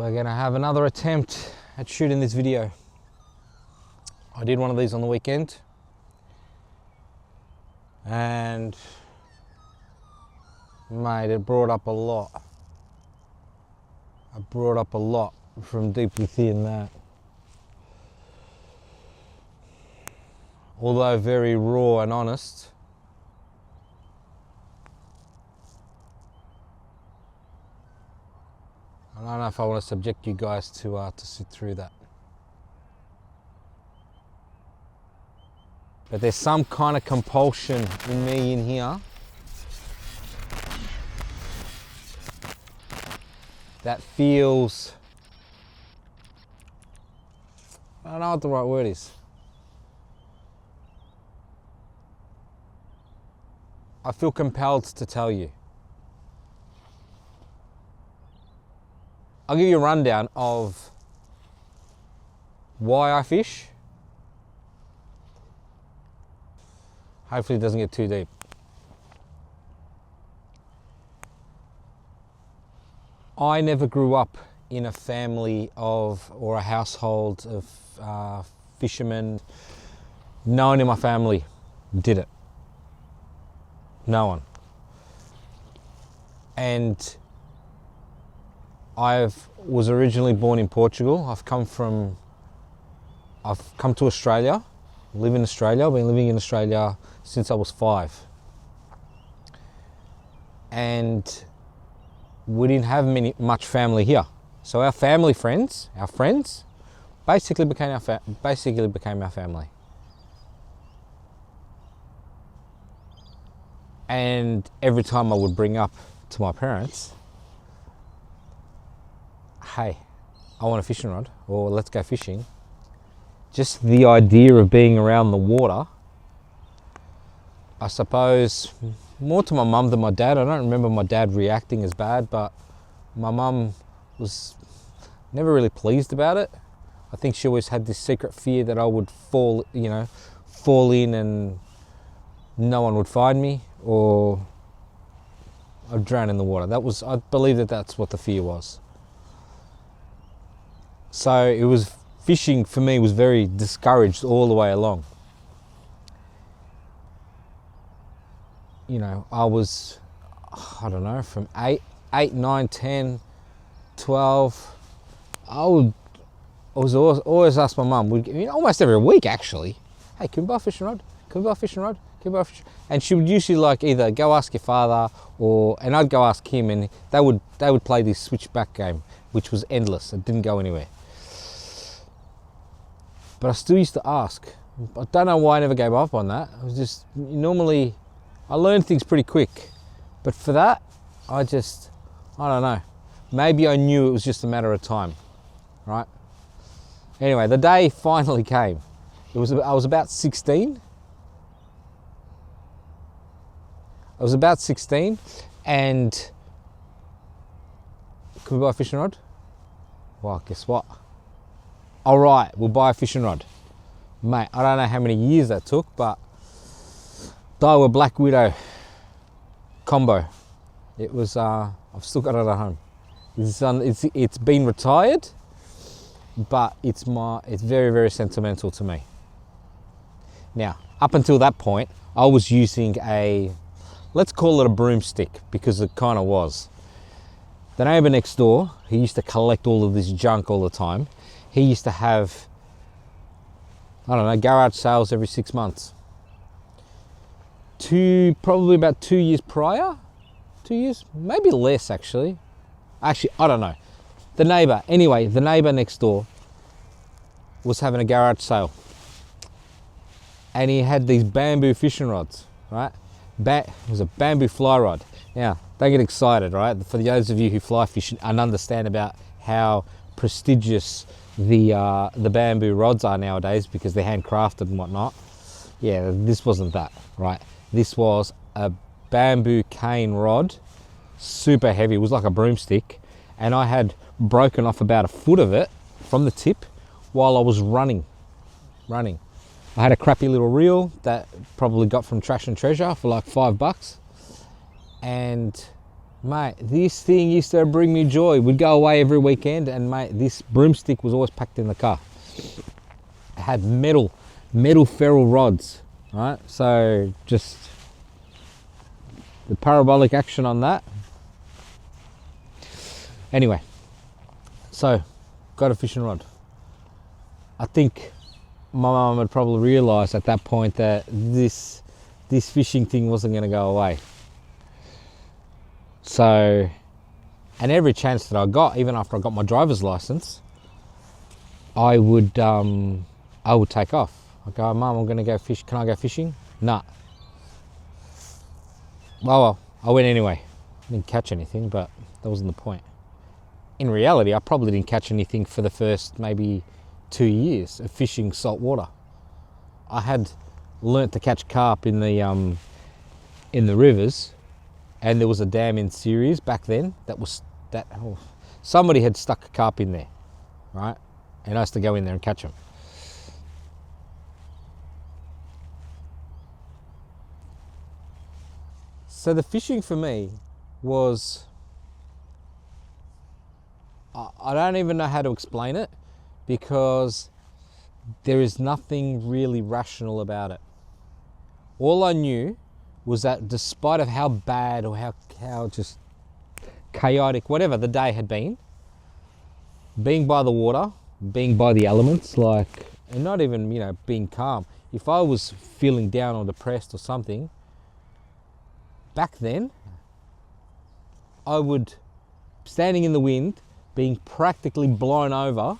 We're gonna have another attempt at shooting this video. I did one of these on the weekend and mate, it brought up a lot. It brought up a lot from deep within that. Although very raw and honest, I don't know if I want to subject you guys to sit through that. But there's some kind of compulsion in me in here that feels, I don't know what the right word is. I feel compelled to tell you. I'll give you a rundown of why I fish. Hopefully it doesn't get too deep. I never grew up in a family of, or a household of fishermen. No one in my family did it. No one. And I was originally born in Portugal. I've come to Australia, live in Australia. I've been living in Australia since I was 5. And we didn't have much family here. So our family friends, our friends, basically became our family. And every time I would bring up to my parents, hey, I want a fishing rod, or let's go fishing. Just the idea of being around the water, I suppose, more to my mum than my dad. I don't remember my dad reacting as bad, but my mum was never really pleased about it. I think she always had this secret fear that I would fall in and no one would find me, or I'd drown in the water. I believe that's what the fear was. So fishing for me was very discouraged all the way along. You know, I was, I don't know, from 8, 9, 10, 12, I was always ask my mum, almost every week actually, hey, can we buy a fishing rod? Can we buy a fishing rod? Can we buy a fishing rod? And she would usually either go ask your father, and I'd go ask him, and they would play this switchback game, which was endless. It didn't go anywhere. But I still used to ask. I don't know why I never gave up on that. I was just, normally, I learned things pretty quick. But for that, I don't know. Maybe I knew it was just a matter of time, right? Anyway, the day finally came. I was about 16. I was about 16, and could we buy a fishing rod? Well, guess what? All right, we'll buy a fishing rod. Mate, I don't know how many years that took, but Daiwa Black Widow combo. It was, I've still got it at home. It's been retired, but it's very, very sentimental to me. Now, up until that point, I was using let's call it a broomstick, because it kind of was. The neighbour next door, he used to collect all of this junk all the time. He used to have, I don't know, garage sales every 6 months. Probably about 2 years prior, 2 years, maybe less actually. Actually, I don't know. The neighbour next door was having a garage sale. And he had these bamboo fishing rods, right? It was a bamboo fly rod. Now, don't get excited, right? For those of you who fly fish and understand about how prestigious the bamboo rods are nowadays, because they're handcrafted and whatnot. Yeah, this wasn't that, right? This was a bamboo cane rod, super heavy. It was like a broomstick, and I had broken off about a foot of it from the tip while I was running. I had a crappy little reel that probably got from Trash and Treasure for like $5, and Mate, this thing used to bring me joy. We'd go away every weekend and mate, this broomstick was always packed in the car. It had metal ferrule rods, right? So just the parabolic action on that. Anyway, so got a fishing rod. I think my mum had probably realised at that point that this fishing thing wasn't going to go away. So, and every chance that I got, even after I got my driver's license, I would take off. I go, Mum, I'm going to go fish. Can I go fishing? Nah. Well, I went anyway. I didn't catch anything, but that wasn't the point. In reality, I probably didn't catch anything for the first maybe 2 years of fishing saltwater. I had learnt to catch carp in the rivers, and there was a dam in Ceres back then somebody had stuck a carp in there, right? And I used to go in there and catch them. So the fishing for me was, I don't even know how to explain it, because there is nothing really rational about it. All I knew was that despite of how bad or how just chaotic, whatever the day had been, being by the water, being by the elements, like, and not even, being calm. If I was feeling down or depressed or something, back then, I would, standing in the wind, being practically blown over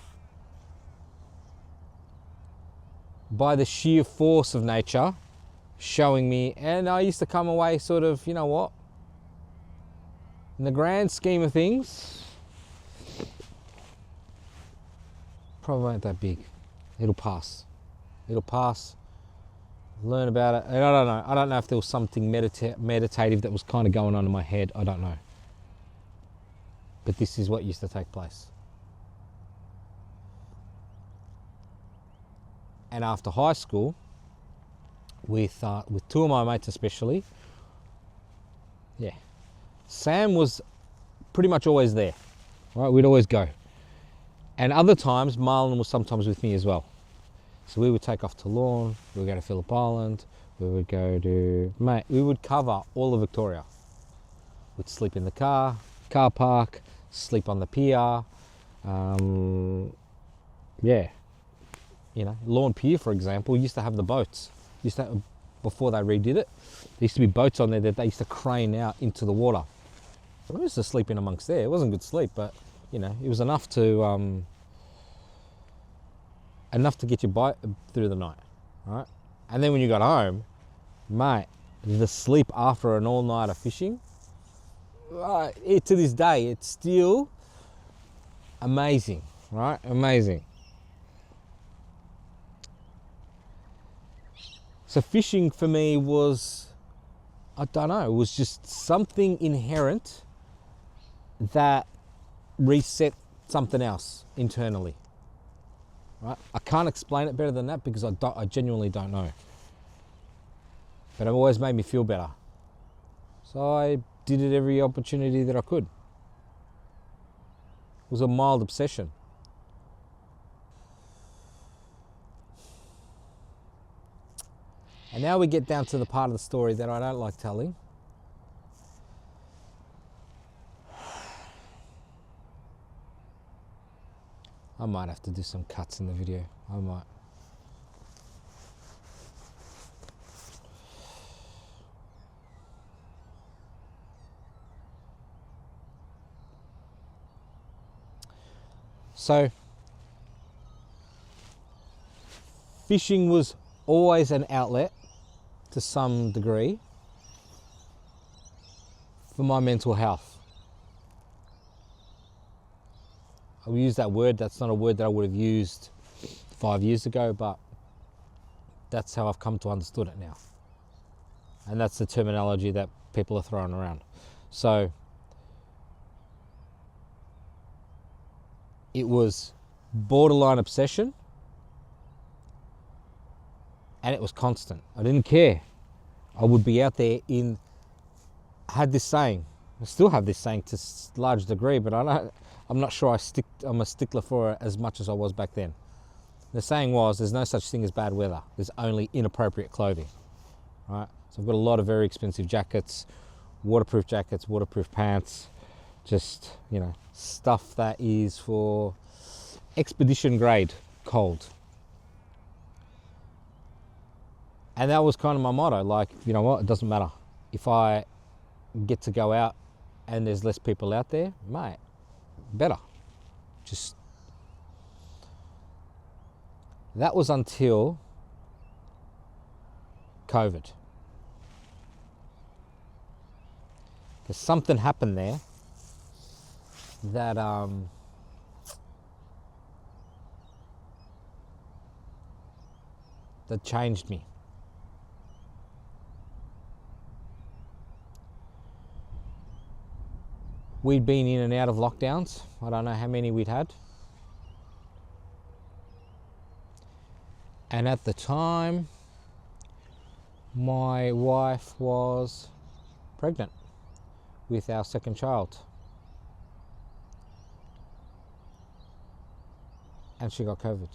by the sheer force of nature showing me, and I used to come away sort of, you know what, in the grand scheme of things, probably ain't that big. It'll pass. Learn about it. And I don't know if there was something meditative that was kind of going on in my head. I don't know. But this is what used to take place. And after high school, with two of my mates especially, Sam was pretty much always there, right? We'd always go. And other times, Marlon was sometimes with me as well. So we would take off to Lorne, we would go to Phillip Island, we would go to, we would cover all of Victoria. We'd sleep in the car park, sleep on the pier, Lorne Pier, for example, used to have the boats. Before they redid it, there used to be boats on there that they used to crane out into the water. I used to sleep in amongst there. It wasn't good sleep, but it was enough to get you by through the night, right? And then when you got home, mate, the sleep after an all-nighter fishing, to this day, it's still amazing, right? Amazing. So fishing for me was, I don't know, it was just something inherent that reset something else internally. Right? I can't explain it better than that because I genuinely don't know. But it always made me feel better. So I did it every opportunity that I could. It was a mild obsession. And now we get down to the part of the story that I don't like telling. I might have to do some cuts in the video. I might. So, fishing was always an outlet to some degree for my mental health. I will use that word. That's not a word that I would have used 5 years ago, but that's how I've come to understood it now. And that's the terminology that people are throwing around. So it was borderline obsession, and it was constant. I didn't care. I would be out there I had this saying, I still have this saying to a large degree, but I'm not sure I'm a stickler for it as much as I was back then. The saying was, there's no such thing as bad weather. There's only inappropriate clothing, right? So I've got a lot of very expensive jackets, waterproof pants, just, you know, stuff that is for expedition grade cold. And that was kind of my motto, like, you know what, it doesn't matter. If I get to go out and there's less people out there, mate, better. Just, that was until COVID. Because something happened there that that changed me. We'd been in and out of lockdowns. I don't know how many we'd had. And at the time, my wife was pregnant with our second child. And she got COVID.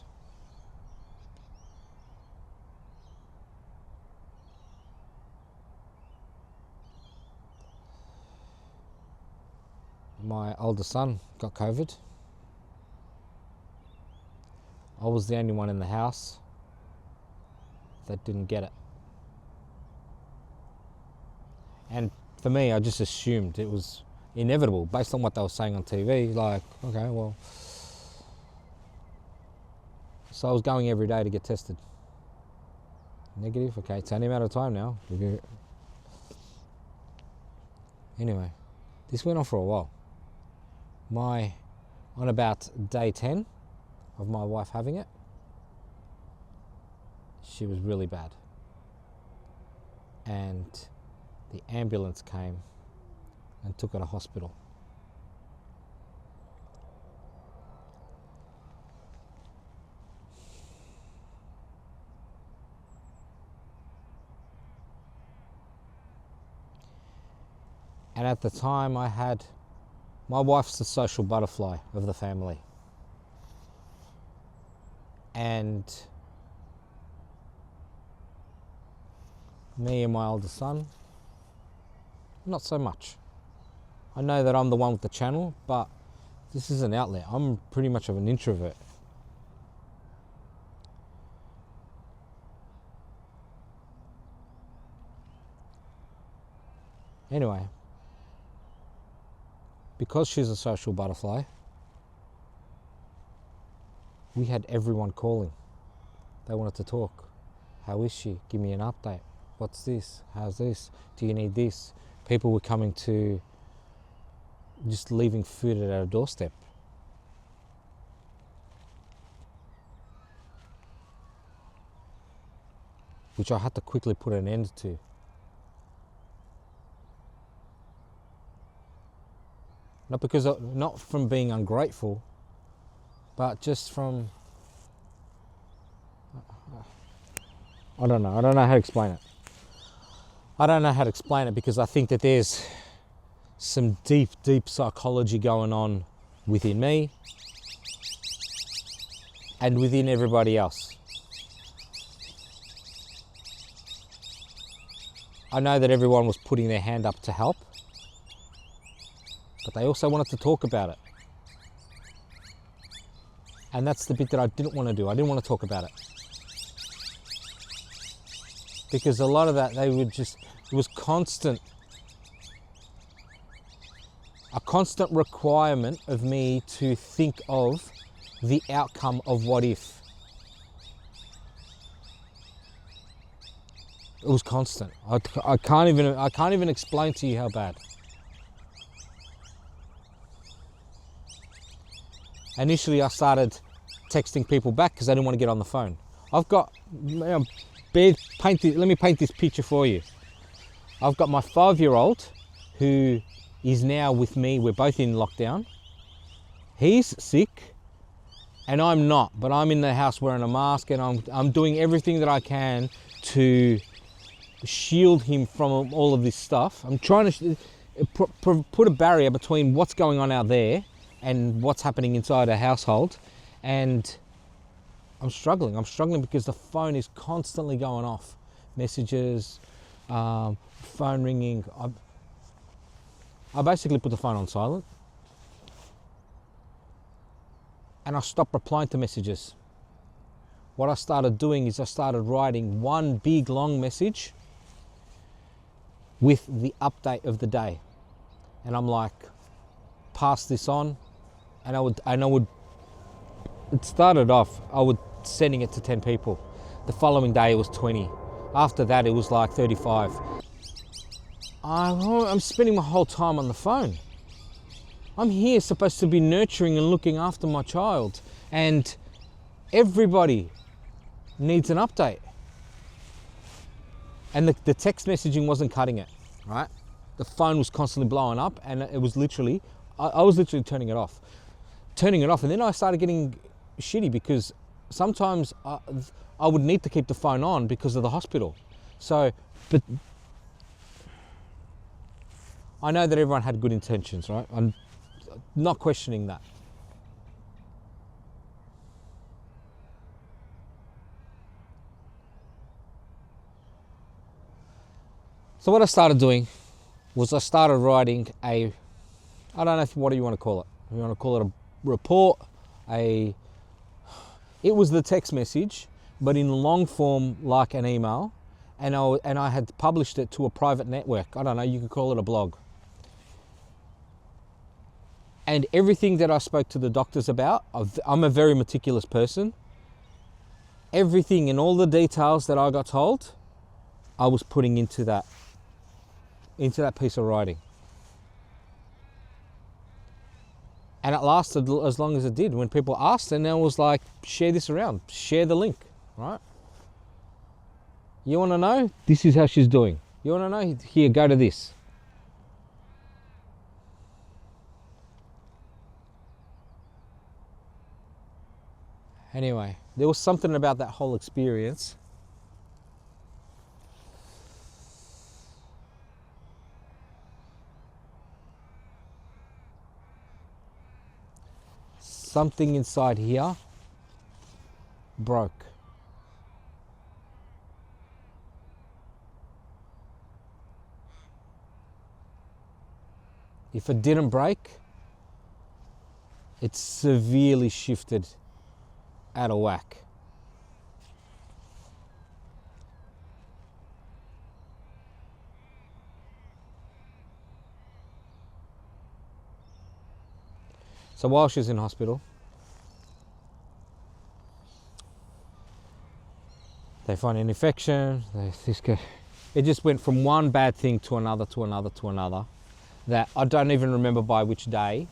My older son got COVID. I was the only one in the house that didn't get it. And for me, I just assumed it was inevitable based on what they were saying on TV. Like, okay, well. So I was going every day to get tested. Negative, okay, it's only a matter of time now. Anyway, this went on for a while. On about day 10 of my wife having it, she was really bad. And the ambulance came and took her to hospital. And at the time my wife's the social butterfly of the family. And me and my older son, not so much. I know that I'm the one with the channel, but this is an outlet. I'm pretty much of an introvert. Anyway, because she's a social butterfly, we had everyone calling. They wanted to talk. How is she? Give me an update. What's this? How's this? Do you need this? People were coming to just leaving food at our doorstep. Which I had to quickly put an end to. Not from being ungrateful, but just from, I don't know how to explain it. I don't know how to explain it because I think that there's some deep psychology going on within me and within everybody else. I know that everyone was putting their hand up to help, but they also wanted to talk about it. And that's the bit that I didn't want to do. I didn't want to talk about it. Because a lot of that, it was a constant requirement of me to think of the outcome of what if. It was constant. I can't even explain to you how bad. Initially, I started texting people back because I didn't want to get on the phone. Let me paint this picture for you. I've got my 5-year-old who is now with me. We're both in lockdown. He's sick and I'm not, but I'm in the house wearing a mask and I'm doing everything that I can to shield him from all of this stuff. put a barrier between what's going on out there and what's happening inside a household. And I'm struggling because the phone is constantly going off. Messages, phone ringing. I basically put the phone on silent. And I stopped replying to messages. What I started doing is I started writing one big long message with the update of the day. And I'm like, pass this on. And I would, it started off, I would sending it to 10 people. The following day it was 20. After that it was like 35. I'm spending my whole time on the phone. I'm here supposed to be nurturing and looking after my child, and everybody needs an update. And the text messaging wasn't cutting it, right? The phone was constantly blowing up, and it was literally, I was literally turning it off. And then I started getting shitty because sometimes I would need to keep the phone on because of the hospital. So, but I know that everyone had good intentions, right? I'm not questioning that. So what I started doing was I started writing I don't know what do you want to call it. You want to call it a report, it was the text message, but in long form like an email, and I had published it to a private network. I don't know, you could call it a blog. And everything that I spoke to the doctors about, I'm a very meticulous person. Everything and all the details that I got told, I was putting into that piece of writing. And it lasted as long as it did. When people asked, and I was like, share this around, share the link, right? You want to know? This is how she's doing. You want to know? Here, go to this. Anyway, there was something about that whole experience. Something inside here broke. If it didn't break, it severely shifted out of whack. So while she was in hospital, they find an infection. It just went from one bad thing to another, to another, to another, that I don't even remember by which day.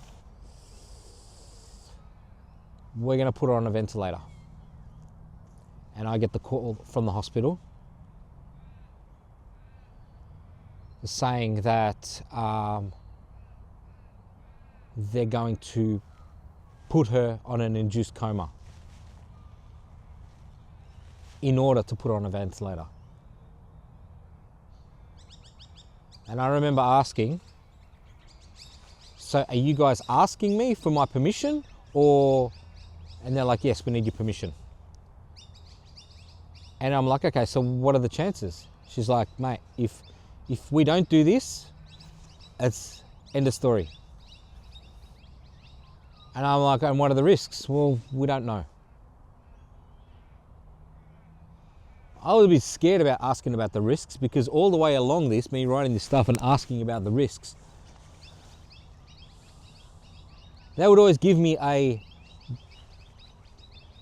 We're going to put her on a ventilator. And I get the call from the hospital saying that they're going to put her on an induced coma in order to put her on a ventilator. And I remember asking, so are you guys asking me for my permission, or, and they're like, yes, we need your permission. And I'm like, okay, so what are the chances? She's like, mate, if we don't do this, it's end of story. And I'm like, and what are the risks? Well, we don't know. I was a bit scared about asking about the risks, because all the way along this, me writing this stuff and asking about the risks, they would always give me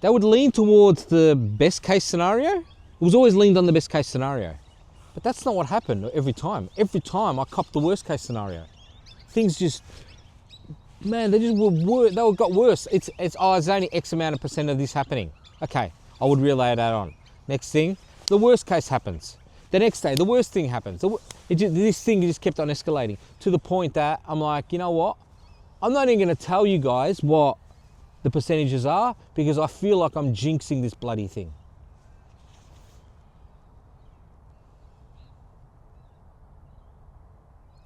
they would lean towards the best case scenario. It was always leaned on the best case scenario. But that's not what happened every time. Every time I copped the worst case scenario. Things just, man, they just got worse. It's there's only X amount of percent of this happening. Okay, I would relay that on. Next thing, the worst case happens. The next day, the worst thing happens. This thing just kept on escalating to the point that I'm like, you know what? I'm not even going to tell you guys what the percentages are, because I feel like I'm jinxing this bloody thing.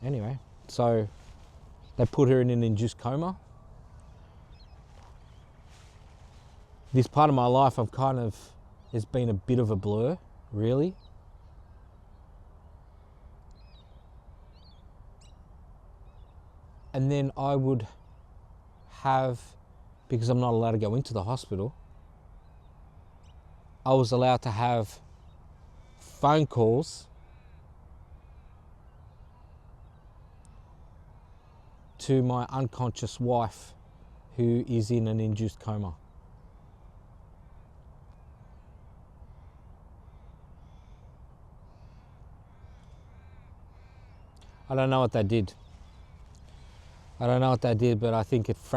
Anyway, So they put her in an induced coma. This part of my life it's been a bit of a blur, really. And then I would have, because I'm not allowed to go into the hospital, I was allowed to have phone calls to my unconscious wife who is in an induced coma. I don't know what they did. But I think if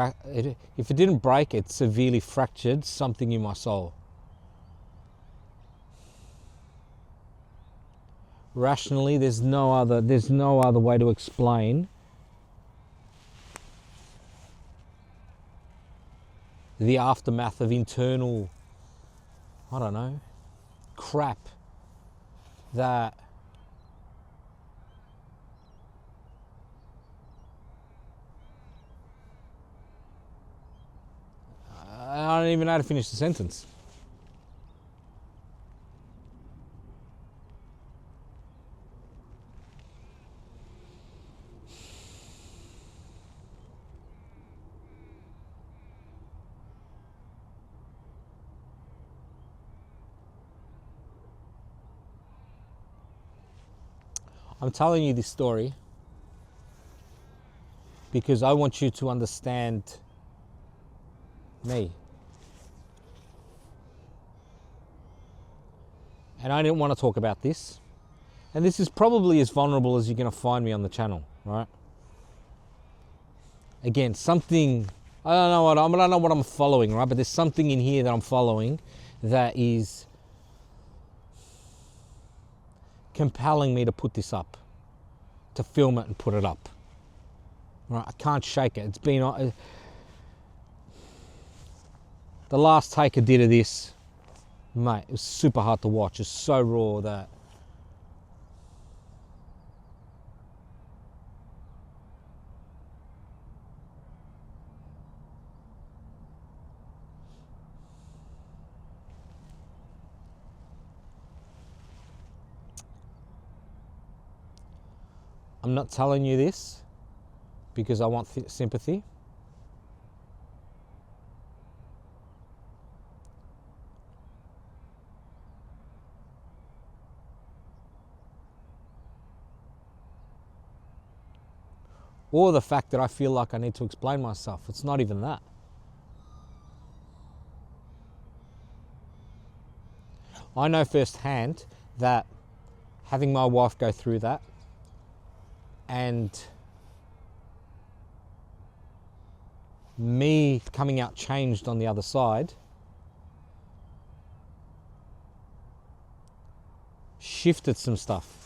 it didn't break, it severely fractured something in my soul. Rationally, there's no other way to explain the aftermath of internal, I don't know, crap that I don't even know how to finish the sentence. I'm telling you this story because I want you to understand me. And I didn't want to talk about this. And this is probably as vulnerable as you're going to find me on the channel, right? Again, something, I don't know what I'm following, right? But there's something in here that I'm following that is compelling me to put this up, to film it and put it up. Right? I can't shake it. It's been, the last take I did of this, mate, it was super hard to watch. It's so raw that I'm not telling you this because I want sympathy. Or the fact that I feel like I need to explain myself. It's not even that. I know firsthand that having my wife go through that and me coming out changed on the other side shifted some stuff.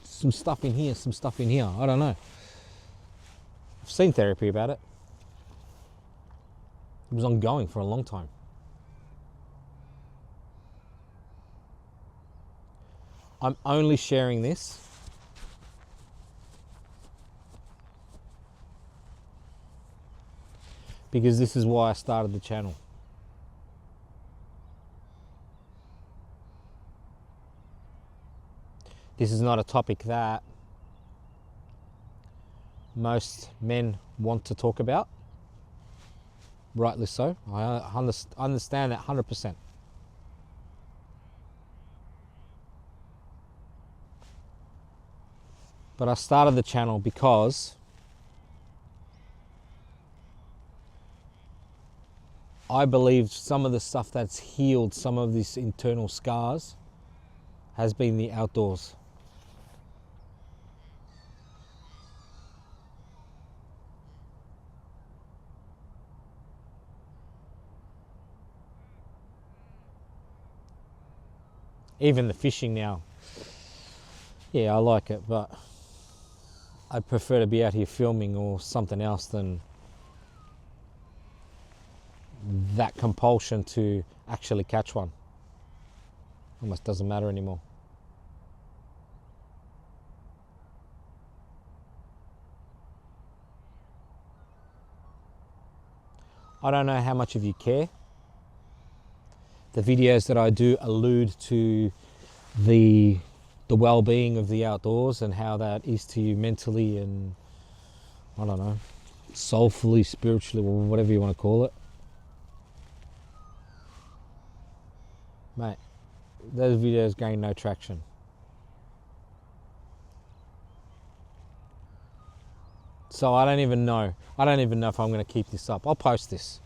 Some stuff in here, some stuff in here. I don't know. I've seen therapy about it. It was ongoing for a long time. I'm only sharing this because this is why I started the channel. This is not a topic that most men want to talk about. Rightly so. I understand that 100%. But I started the channel because I believe some of the stuff that's healed some of these internal scars has been the outdoors. Even the fishing now. Yeah, I like it, but I'd prefer to be out here filming or something else than that compulsion to actually catch one. Almost doesn't matter anymore. I don't know how much of you care. The videos that I do allude to the well-being of the outdoors and how that is to you mentally and, I don't know, soulfully, spiritually, or whatever you want to call it. Mate, those videos gain no traction. So I don't even know if I'm going to keep this up. I'll post this.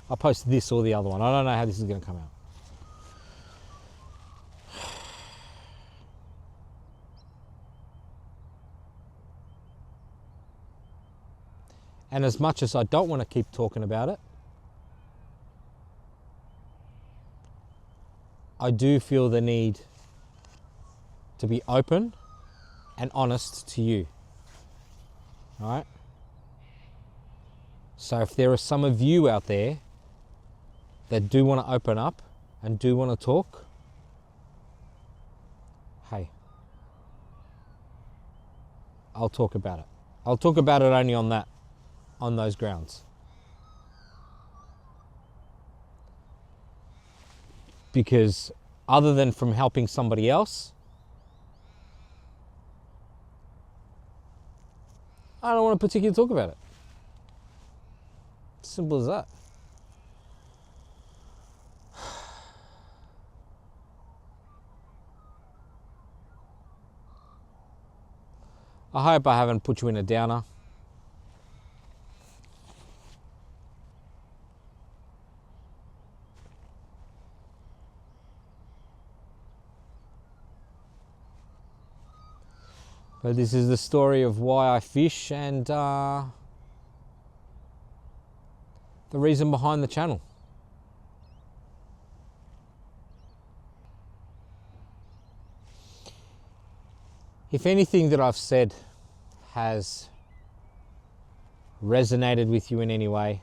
I'll post this or the other one. I don't know how this is going to come out. And as much as I don't want to keep talking about it, I do feel the need to be open and honest to you. All right? So if there are some of you out there that do want to open up and do want to talk, hey, I'll talk about it. I'll talk about it only on those grounds. Because other than from helping somebody else, I don't want to particularly talk about it. Simple as that. I hope I haven't put you in a downer. But this is the story of why I fish and the reason behind the channel. If anything that I've said has resonated with you in any way,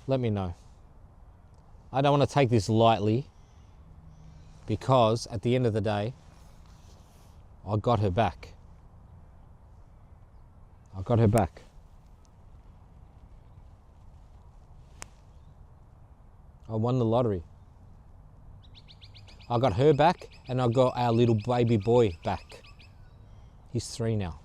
let me know. I don't want to take this lightly because at the end of the day, I got her back. I got her back. I won the lottery. I got her back and I got our little baby boy back. He's 3 now.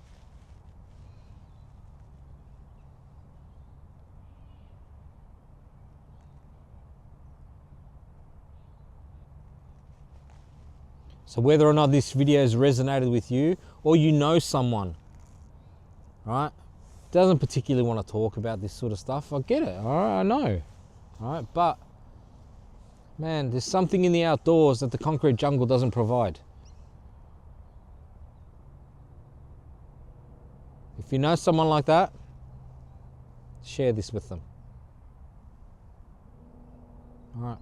So whether or not this video has resonated with you or you know someone, right, doesn't particularly want to talk about this sort of stuff, I get it, all right, I know, all right, but man, there's something in the outdoors that the concrete jungle doesn't provide. If you know someone like that, share this with them. All right.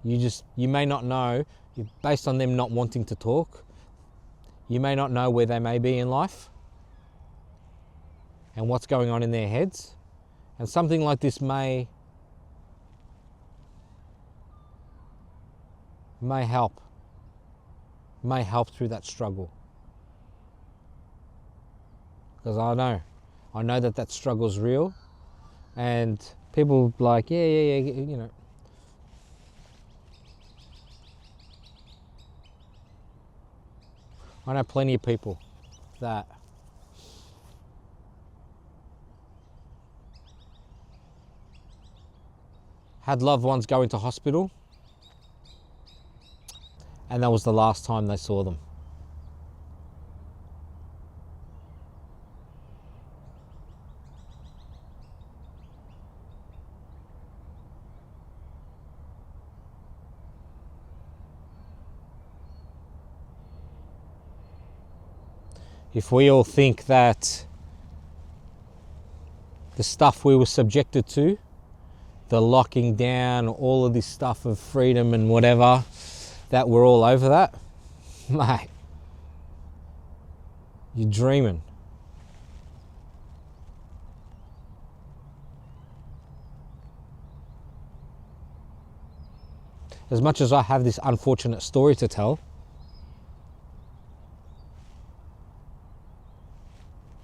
You may not know, based on them not wanting to talk, you may not know where they may be in life and what's going on in their heads. And something like this may help through that struggle. Because I know that struggle's real, and people like, yeah, you know. I know plenty of people that had loved ones go into hospital and that was the last time they saw them. If we all think that the stuff we were subjected to, the locking down, all of this stuff of freedom and whatever, that we're all over that, mate, you're dreaming. As much as I have this unfortunate story to tell,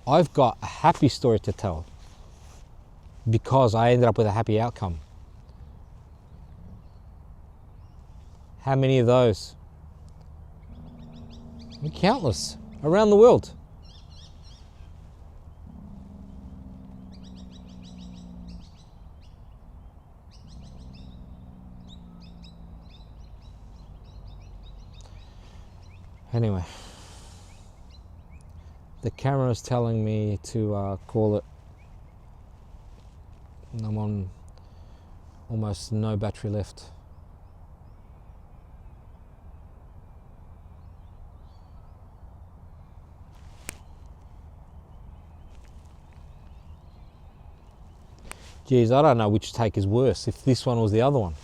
I've got a happy story to tell because I ended up with a happy outcome. How many of those? Countless around the world. Anyway, the camera is telling me to call it. I'm on almost no battery left. Geez, I don't know which take is worse, if this one was the other one.